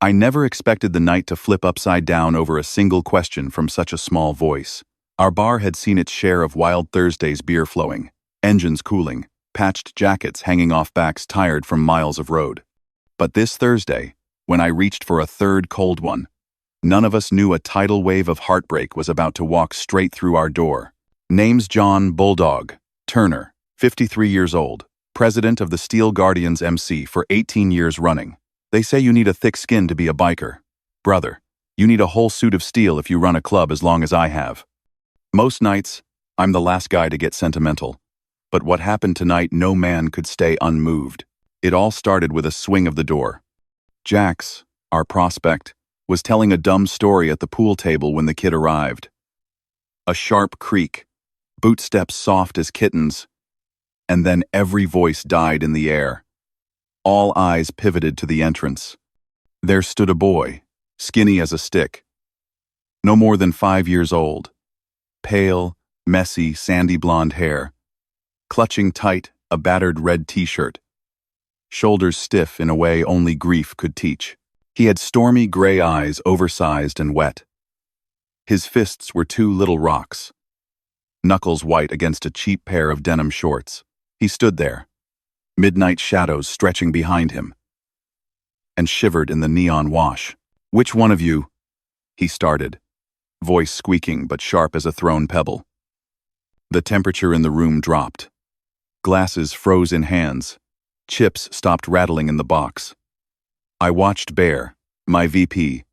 I never expected the night to flip upside down over a single question from such a small voice. Our bar had seen its share of Wild Thursdays beer flowing, engines cooling, patched jackets hanging off backs tired from miles of road. But this Thursday, when I reached for a third cold one, none of us knew a tidal wave of heartbreak was about to walk straight through our door. Name's John Bulldog Turner, 53 years old, president of the Steel Guardians MC for 18 years running. They say you need a thick skin to be a biker. Brother, you need a whole suit of steel if you run a club as long as I have. Most nights, I'm the last guy to get sentimental. But what happened tonight, no man could stay unmoved. It all started with a swing of the door. Jax, our prospect, was telling a dumb story at the pool table when the kid arrived. A sharp creak, boot steps soft as kittens, and then every voice died in the air. All eyes pivoted to the entrance. There stood a boy, skinny as a stick. No more than 5 years old. Pale, messy, sandy blonde hair. Clutching tight a battered red t-shirt. Shoulders stiff in a way only grief could teach. He had stormy gray eyes, oversized and wet. His fists were 2 little rocks. Knuckles white against a cheap pair of denim shorts. He stood there, midnight shadows stretching behind him, and shivered in the neon wash. "Which one of you?" he started, voice squeaking but sharp as a thrown pebble. The temperature in the room dropped. Glasses froze in hands. Chips stopped rattling in the box. I watched Bear, my VP,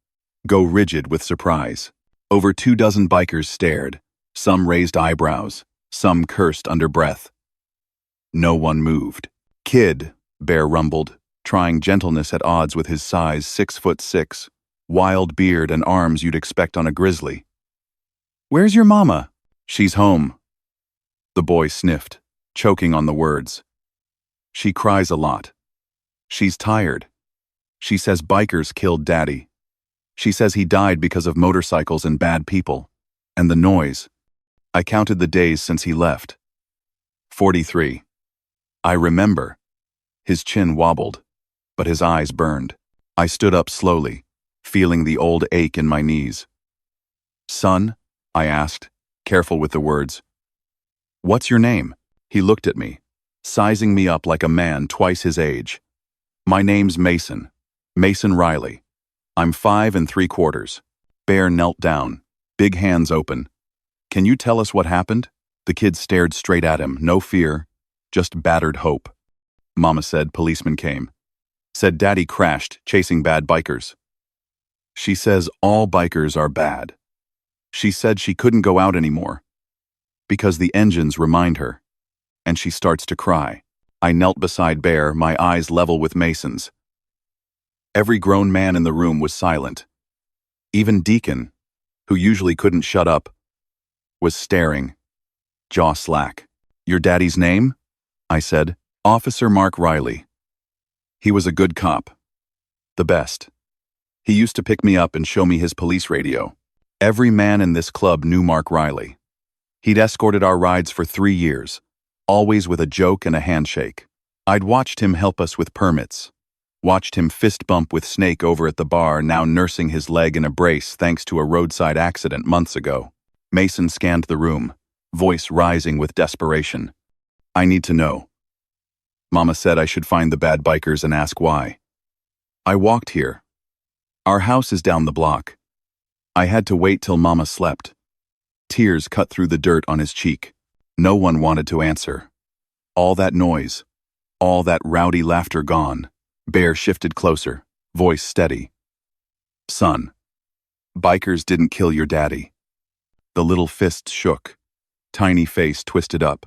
go rigid with surprise. Over 24 bikers stared, some raised eyebrows, some cursed under breath. No one moved. "Kid," Bear rumbled, trying gentleness at odds with his size 6'6", wild beard and arms you'd expect on a grizzly. "Where's your mama?" "She's home." The boy sniffed, choking on the words. "She cries a lot. She's tired. She says bikers killed Daddy. She says he died because of motorcycles and bad people. And the noise. I counted the days since he left. 43. I remember." His chin wobbled, but his eyes burned. I stood up slowly, feeling the old ache in my knees. "Son?" I asked, careful with the words. "What's your name?" He looked at me, sizing me up like a man twice his age. "My name's Mason. Mason Riley. I'm 5 3/4. Bear knelt down, big hands open. "Can you tell us what happened?" The kid stared straight at him, no fear, just battered hope. Mama said policemen came. Said Daddy crashed, chasing bad bikers. She says all bikers are bad. She said she couldn't go out anymore, because the engines remind her. And she starts to cry. I knelt beside Bear, my eyes level with Mason's. Every grown man in the room was silent. Even Deacon, who usually couldn't shut up, was staring, jaw slack. "Your daddy's name?" I said. "Officer Mark Riley. He was a good cop. The best. He used to pick me up and show me his police radio. Every man in this club knew Mark Riley. He'd escorted our rides for 3 years, always with a joke and a handshake. I'd watched him help us with permits. Watched him fist bump with Snake over at the bar, now nursing his leg in a brace thanks to a roadside accident months ago." Mason scanned the room, voice rising with desperation. "I need to know. Mama said I should find the bad bikers and ask why. I walked here. Our house is down the block. I had to wait till Mama slept." Tears cut through the dirt on his cheek. No one wanted to answer. All that noise, all that rowdy laughter gone. Bear shifted closer, voice steady. "Son, bikers didn't kill your daddy." The little fist shook, tiny face twisted up.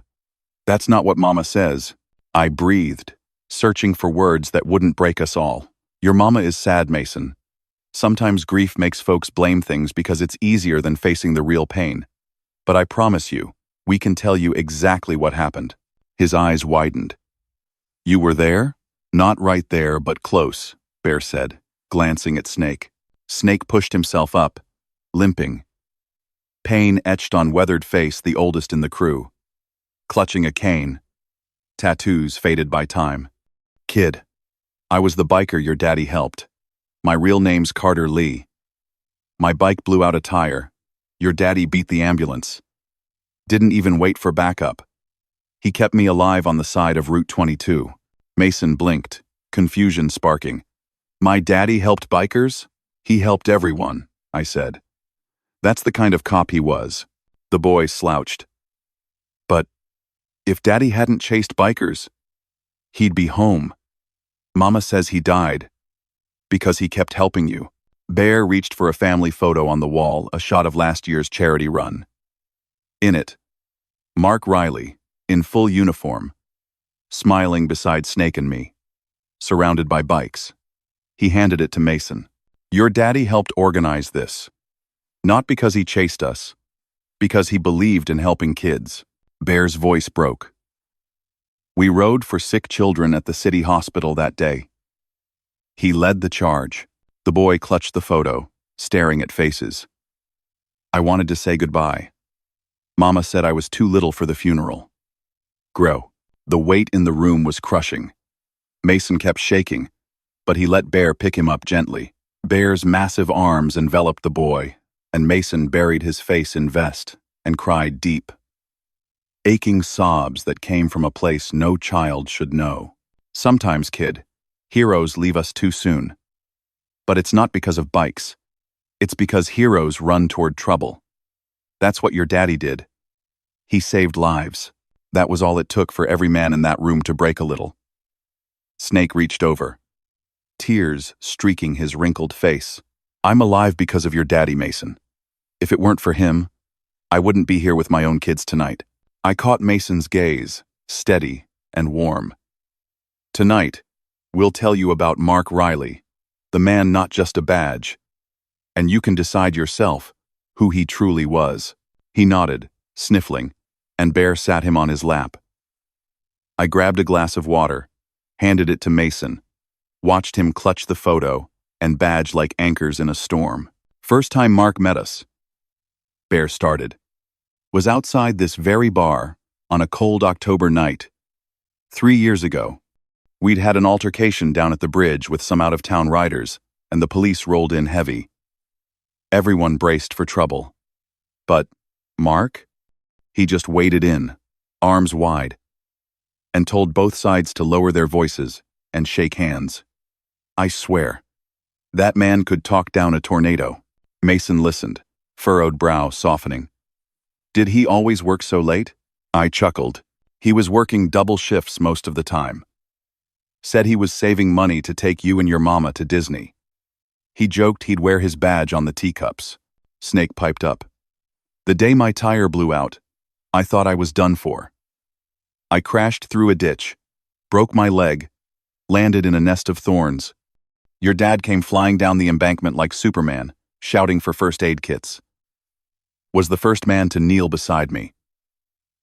"That's not what Mama says." I breathed, searching for words that wouldn't break us all. "Your mama is sad, Mason. Sometimes grief makes folks blame things because it's easier than facing the real pain. But I promise you, we can tell you exactly what happened." His eyes widened. "You were there?" "Not right there, but close," Bear said, glancing at Snake. Snake pushed himself up, limping. Pain etched on weathered face, the oldest in the crew. Clutching a cane. Tattoos faded by time. "Kid, I was the biker your daddy helped. My real name's Carter Lee. My bike blew out a tire. Your daddy beat the ambulance. Didn't even wait for backup. He kept me alive on the side of Route 22. Mason blinked, confusion sparking. My daddy helped bikers? He helped everyone, I said. That's the kind of cop he was. The boy slouched. But if Daddy hadn't chased bikers, he'd be home. Mama says he died because he kept helping you. Bear reached for a family photo on the wall, a shot of last year's charity run. In it, Mark Riley, in full uniform, smiling beside Snake and me, surrounded by bikes. He handed it to Mason. Your daddy helped organize this. Not because he chased us, because he believed in helping kids. Bear's voice broke. We rode for sick children at the city hospital that day. He led the charge. The boy clutched the photo, staring at faces. I wanted to say goodbye. Mama said I was too little for the funeral. Grow. The weight in the room was crushing. Mason kept shaking, but he let Bear pick him up gently. Bear's massive arms enveloped the boy, and Mason buried his face in vest and cried deep. Aching sobs that came from a place no child should know. Sometimes, kid, heroes leave us too soon. But it's not because of bikes. It's because heroes run toward trouble. That's what your daddy did. He saved lives. That was all it took for every man in that room to break a little. Snake reached over, tears streaking his wrinkled face. I'm alive because of your daddy, Mason. If it weren't for him, I wouldn't be here with my own kids tonight. I caught Mason's gaze, steady and warm. Tonight, we'll tell you about Mark Riley, the man not just a badge, and you can decide yourself who he truly was. He nodded, sniffling, and Bear sat him on his lap. I grabbed a glass of water, handed it to Mason, watched him clutch the photo and badge like anchors in a storm. First time Mark met us, Bear started, was outside this very bar on a cold October night. 3 years ago, we'd had an altercation down at the bridge with some out-of-town riders, and the police rolled in heavy. Everyone braced for trouble. But Mark? He just waded in, arms wide, and told both sides to lower their voices and shake hands. I swear, that man could talk down a tornado. Mason listened, furrowed brow softening. Did he always work so late? I chuckled. He was working double shifts most of the time. Said he was saving money to take you and your mama to Disney. He joked he'd wear his badge on the teacups. Snake piped up. The day my tire blew out, I thought I was done for. I crashed through a ditch, broke my leg, landed in a nest of thorns. Your dad came flying down the embankment like Superman, shouting for first aid kits. Was the first man to kneel beside me.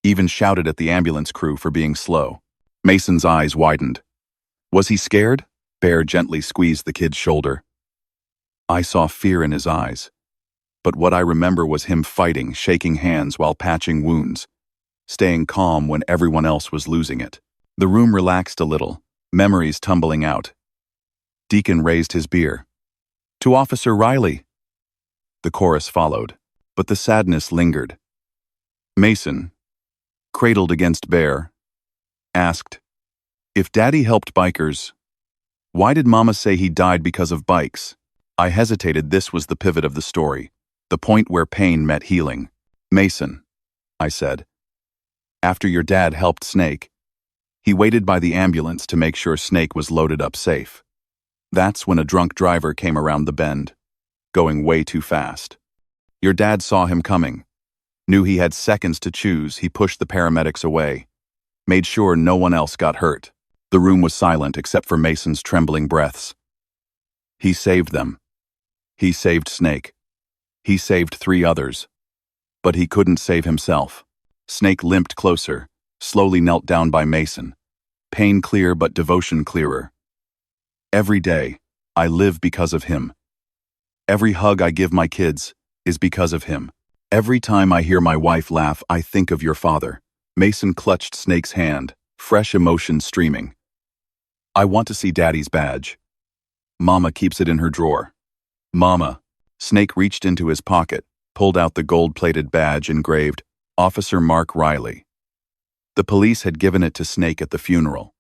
Even shouted at the ambulance crew for being slow. Mason's eyes widened. Was he scared? Bear gently squeezed the kid's shoulder. I saw fear in his eyes. But what I remember was him fighting, shaking hands while patching wounds, staying calm when everyone else was losing it. The room relaxed a little, memories tumbling out. Deacon raised his beer. To Officer Riley. The chorus followed, but the sadness lingered. Mason, cradled against Bear, asked, if Daddy helped bikers, why did Mama say he died because of bikes? I hesitated. This was the pivot of the story, the point where pain met healing. Mason, I said, after your dad helped Snake, he waited by the ambulance to make sure Snake was loaded up safe. That's when a drunk driver came around the bend, going way too fast. Your dad saw him coming, knew he had seconds to choose. He pushed the paramedics away, made sure no one else got hurt. The room was silent except for Mason's trembling breaths. He saved them. He saved Snake. He saved 3 others. But he couldn't save himself. Snake limped closer, slowly knelt down by Mason. Pain clear but devotion clearer. Every day, I live because of him. Every hug I give my kids is because of him. Every time I hear my wife laugh, I think of your father. Mason clutched Snake's hand, fresh emotion streaming. I want to see Daddy's badge. Mama keeps it in her drawer. Mama. Snake reached into his pocket, pulled out the gold-plated badge engraved, Officer Mark Riley. The police had given it to Snake at the funeral.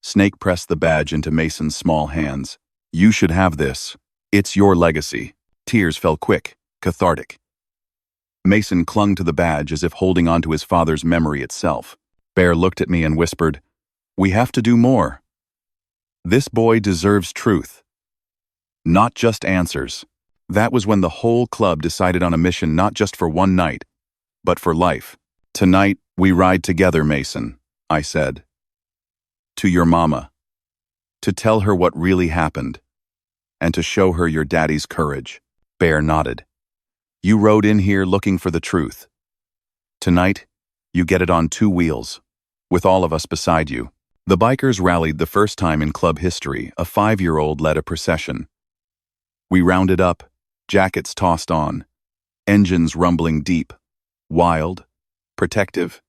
Snake pressed the badge into Mason's small hands. You should have this. It's your legacy. Tears fell quick, cathartic. Mason clung to the badge as if holding on to his father's memory itself. Bear looked at me and whispered, "We have to do more. This boy deserves truth. Not just answers." That was when the whole club decided on a mission not just for one night, but for life. "Tonight, we ride together, Mason," I said. "To your mama. To tell her what really happened. And to show her your daddy's courage." Bear nodded. "You rode in here looking for the truth. Tonight, you get it on 2 wheels, with all of us beside you." The bikers rallied the first time in club history. A 5-year-old led a procession. We rounded up, jackets tossed on, engines rumbling deep, wild, protective.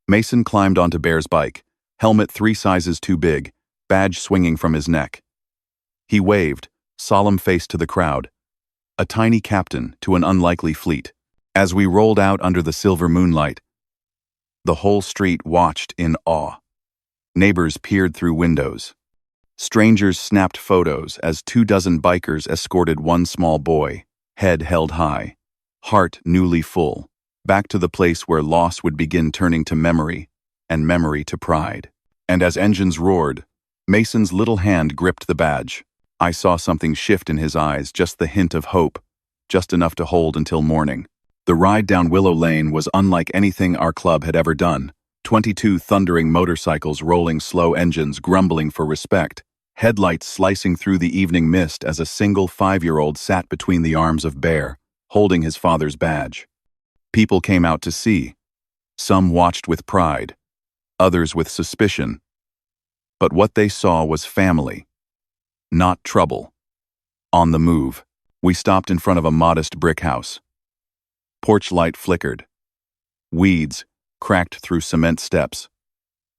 Mason climbed onto Bear's bike, helmet 3 sizes too big, badge swinging from his neck. He waved, solemn-faced to the crowd, a tiny captain to an unlikely fleet. As we rolled out under the silver moonlight, the whole street watched in awe. Neighbors peered through windows. Strangers snapped photos as 24 bikers escorted one small boy, head held high, heart newly full, back to the place where loss would begin turning to memory, and memory to pride. And as engines roared, Mason's little hand gripped the badge. I saw something shift in his eyes, just the hint of hope, just enough to hold until morning. The ride down Willow Lane was unlike anything our club had ever done. 22 thundering motorcycles rolling slow engines grumbling for respect, headlights slicing through the evening mist as a single 5-year-old sat between the arms of Bear, holding his father's badge. People came out to see. Some watched with pride, others with suspicion. But what they saw was family, not trouble. On the move, we stopped in front of a modest brick house. Porch light flickered. Weeds cracked through cement steps.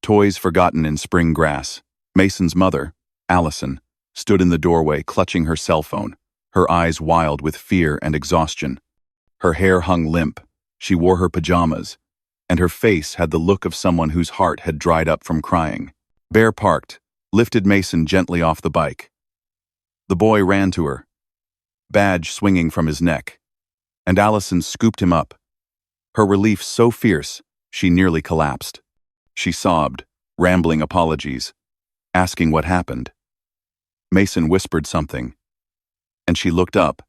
Toys forgotten in spring grass. Mason's mother, Allison, stood in the doorway clutching her cell phone, her eyes wild with fear and exhaustion. Her hair hung limp, she wore her pajamas, and her face had the look of someone whose heart had dried up from crying. Bear parked, lifted Mason gently off the bike. The boy ran to her, badge swinging from his neck, and Allison scooped him up, her relief so fierce she nearly collapsed. She sobbed, rambling apologies, asking what happened. Mason whispered something, and she looked up,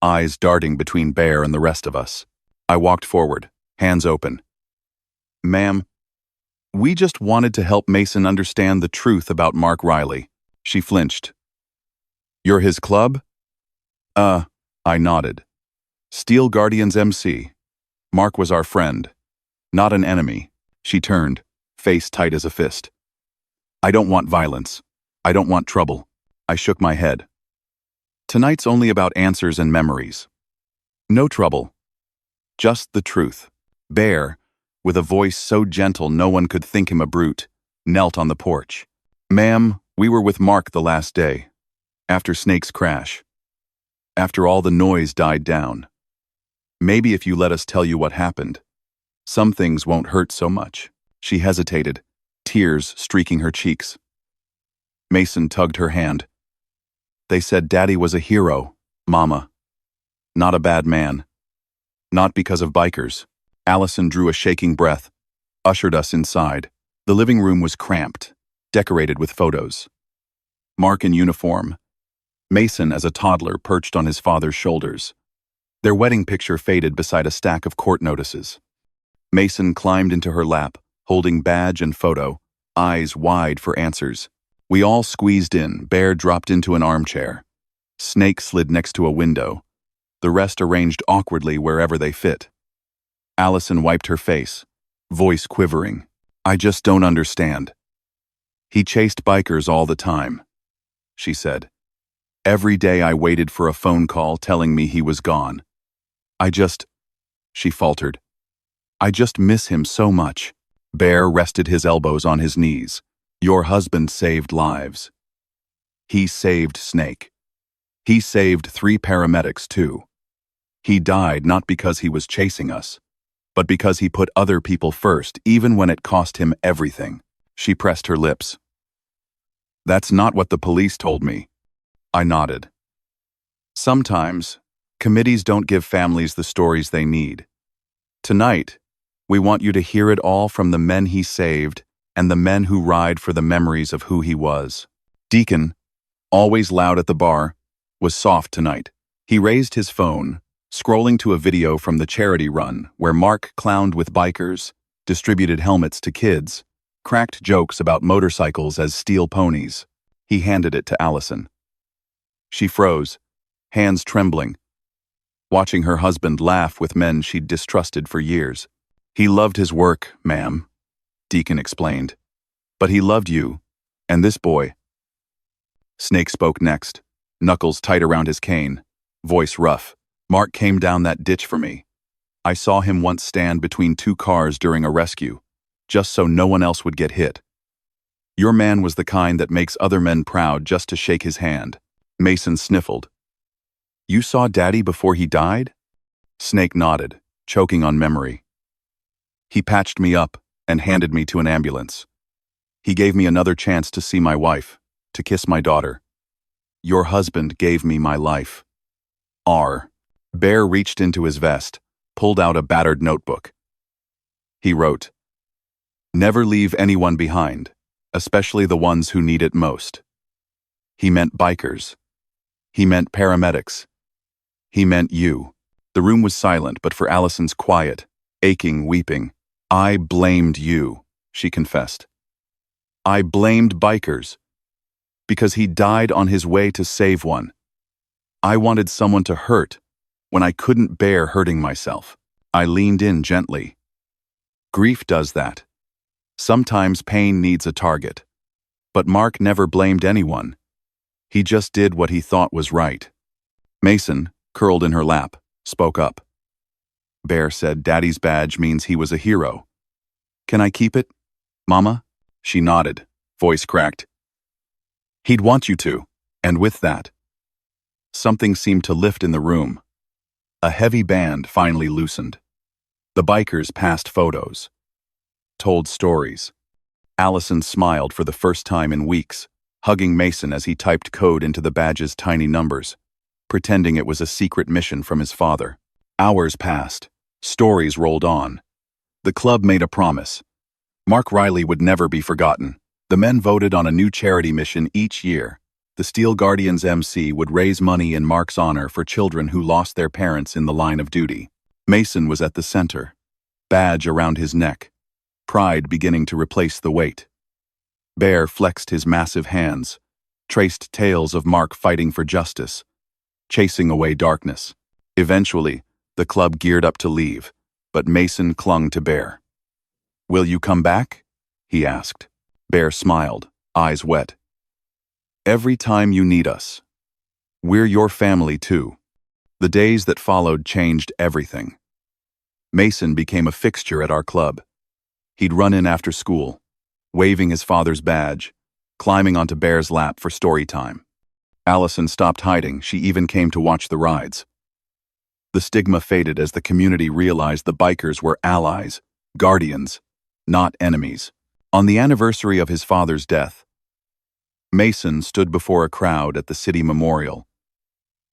eyes darting between Bear and the rest of us. I walked forward, hands open. "Ma'am, we just wanted to help Mason understand the truth about Mark Riley." She flinched. "You're his club?" I nodded. "Steel Guardians MC. Mark was our friend, not an enemy." She turned, face tight as a fist. "I don't want violence. I don't want trouble." I shook my head. "Tonight's only about answers and memories. No trouble. Just the truth." Bear, with a voice so gentle no one could think him a brute, knelt on the porch. "Ma'am, we were with Mark the last day, after Snake's crash. After all the noise died down. Maybe if you let us tell you what happened, some things won't hurt so much." She hesitated, tears streaking her cheeks. Mason tugged her hand. "They said Daddy was a hero, Mama. Not a bad man. Not because of bikers." Allison drew a shaking breath, ushered us inside. The living room was cramped, decorated with photos. Mark in uniform, Mason as a toddler perched on his father's shoulders. Their wedding picture faded beside a stack of court notices. Mason climbed into her lap, holding badge and photo, eyes wide for answers. We all squeezed in. Bear dropped into an armchair. Snake slid next to a window. The rest arranged awkwardly wherever they fit. Allison wiped her face, voice quivering. "I just don't understand. He chased bikers all the time," she said. "Every day I waited for a phone call telling me he was gone. She faltered. "I just miss him so much." Bear rested his elbows on his knees. "Your husband saved lives. He saved Snake. He saved 3 paramedics too. He died not because he was chasing us, but because he put other people first, even when it cost him everything. She pressed her lips. That's not what the police told me. I nodded. Sometimes, committees don't give families the stories they need. Tonight, we want you to hear it all from the men he saved and the men who ride for the memories of who he was. Deacon, always loud at the bar, was soft tonight. He raised his phone, scrolling to a video from the charity run where Mark clowned with bikers, distributed helmets to kids, cracked jokes about motorcycles as steel ponies. He handed it to Allison. She froze, hands trembling, watching her husband laugh with men she'd distrusted for years. He loved his work, ma'am, Deacon explained. But he loved you, and this boy. Snake spoke next, knuckles tight around his cane, voice rough. Mark came down that ditch for me. I saw him once stand between 2 cars during a rescue, just so no one else would get hit. Your man was the kind that makes other men proud just to shake his hand. Mason sniffled. You saw Daddy before he died? Snake nodded, choking on memory. He patched me up and handed me to an ambulance. He gave me another chance to see my wife, to kiss my daughter. Your husband gave me my life. R. Bear reached into his vest, pulled out a battered notebook. He wrote, Never leave anyone behind, especially the ones who need it most. He meant bikers. He meant paramedics. He meant you. The room was silent, but for Allison's quiet, aching weeping. I blamed you, she confessed. I blamed bikers. Because he died on his way to save one. I wanted someone to hurt when I couldn't bear hurting myself. I leaned in gently. Grief does that. Sometimes pain needs a target. But Mark never blamed anyone. He just did what he thought was right. Mason, curled in her lap, spoke up. Bear said Daddy's badge means he was a hero. Can I keep it, Mama? She nodded, voice cracked. He'd want you to, and with that. Something seemed to lift in the room. A heavy band finally loosened. The bikers passed photos, told stories. Allison smiled for the first time in weeks, hugging Mason as he typed code into the badge's tiny numbers, pretending it was a secret mission from his father. Hours passed. Stories rolled on. The club made a promise. Mark Riley would never be forgotten. The men voted on a new charity mission each year. The Steel Guardians MC would raise money in Mark's honor for children who lost their parents in the line of duty. Mason was at the center, badge around his neck, pride beginning to replace the weight. Bear flexed his massive hands, traced tales of Mark fighting for justice, chasing away darkness. Eventually, the club geared up to leave, but Mason clung to Bear. Will you come back? He asked. Bear smiled, eyes wet. Every time you need us. We're your family too. The days that followed changed everything. Mason became a fixture at our club. He'd run in after school, waving his father's badge, climbing onto Bear's lap for story time. Allison stopped hiding. She even came to watch the rides. The stigma faded as the community realized the bikers were allies, guardians, not enemies. On the anniversary of his father's death, Mason stood before a crowd at the city memorial.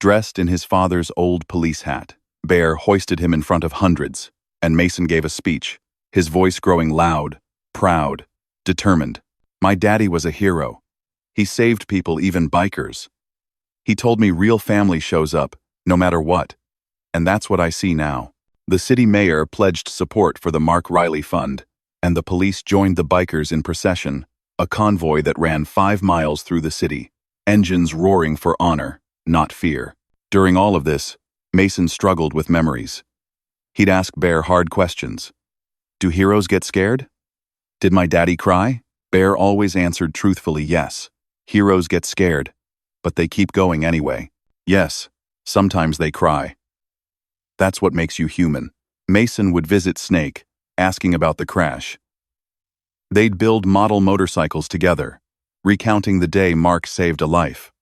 Dressed in his father's old police hat, Bear hoisted him in front of hundreds, and Mason gave a speech, his voice growing loud, proud, determined. My daddy was a hero. He saved people, even bikers. He told me real family shows up, no matter what. And that's what I see now. The city mayor pledged support for the Mark Riley Fund, and the police joined the bikers in procession, a convoy that ran 5 miles through the city, engines roaring for honor, not fear. During all of this, Mason struggled with memories. He'd ask Bear hard questions. Do heroes get scared? Did my daddy cry? Bear always answered truthfully yes. Heroes get scared, but they keep going anyway. Yes, sometimes they cry. That's what makes you human. Mason would visit Snake, asking about the crash. They'd build model motorcycles together, recounting the day Mark saved a life.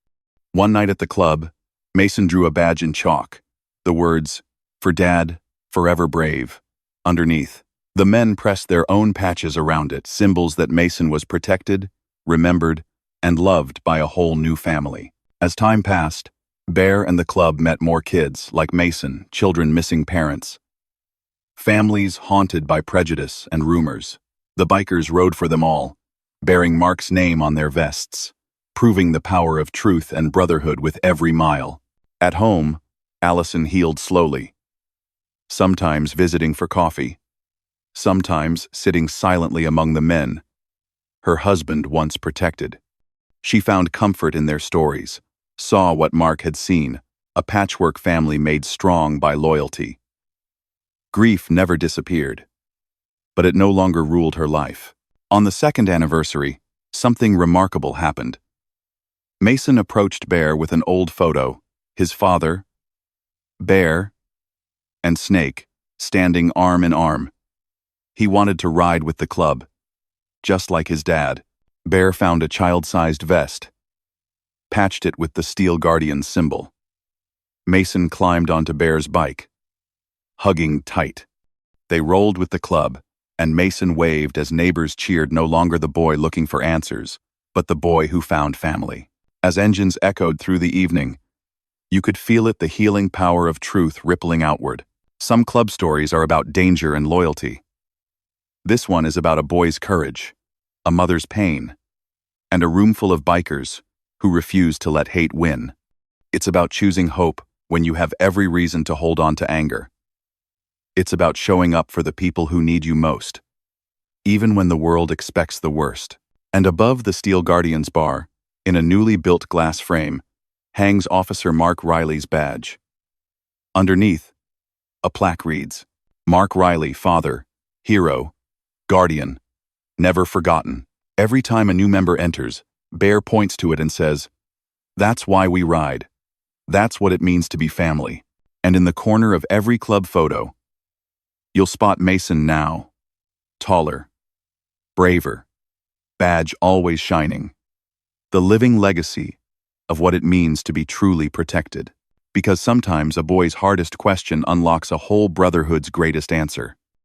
One night at the club, Mason drew a badge in chalk, the words, "For Dad, Forever Brave," underneath. The men pressed their own patches around it, symbols that Mason was protected, remembered, and loved by a whole new family. As time passed, Bear and the club met more kids, like Mason, children missing parents. Families haunted by prejudice and rumors. The bikers rode for them all, bearing Mark's name on their vests, proving the power of truth and brotherhood with every mile. At home, Allison healed slowly, sometimes visiting for coffee, sometimes sitting silently among the men her husband once protected. She found comfort in their stories, saw what Mark had seen, a patchwork family made strong by loyalty. Grief never disappeared, but it no longer ruled her life. On the second anniversary, something remarkable happened. Mason approached Bear with an old photo, his father, Bear, and Snake, standing arm in arm. He wanted to ride with the club, just like his dad. Bear found a child-sized vest, patched it with the Steel Guardian symbol. Mason climbed onto Bear's bike, hugging tight. They rolled with the club, and Mason waved as neighbors cheered, no longer the boy looking for answers, but the boy who found family. As engines echoed through the evening, you could feel it, the healing power of truth rippling outward. Some club stories are about danger and loyalty. This one is about a boy's courage, a mother's pain, and a room full of bikers who refuse to let hate win. It's about choosing hope when you have every reason to hold on to anger. It's about showing up for the people who need you most, even when the world expects the worst. And above the Steel Guardian's bar, in a newly built glass frame, hangs Officer Mark Riley's badge. Underneath, a plaque reads, "Mark Riley, Father, Hero, Guardian, Never Forgotten." Every time a new member enters, Bear points to it and says, "That's why we ride. That's what it means to be family." And in the corner of every club photo, you'll spot Mason now, taller, braver, badge always shining. The living legacy of what it means to be truly protected. Because sometimes a boy's hardest question unlocks a whole brotherhood's greatest answer.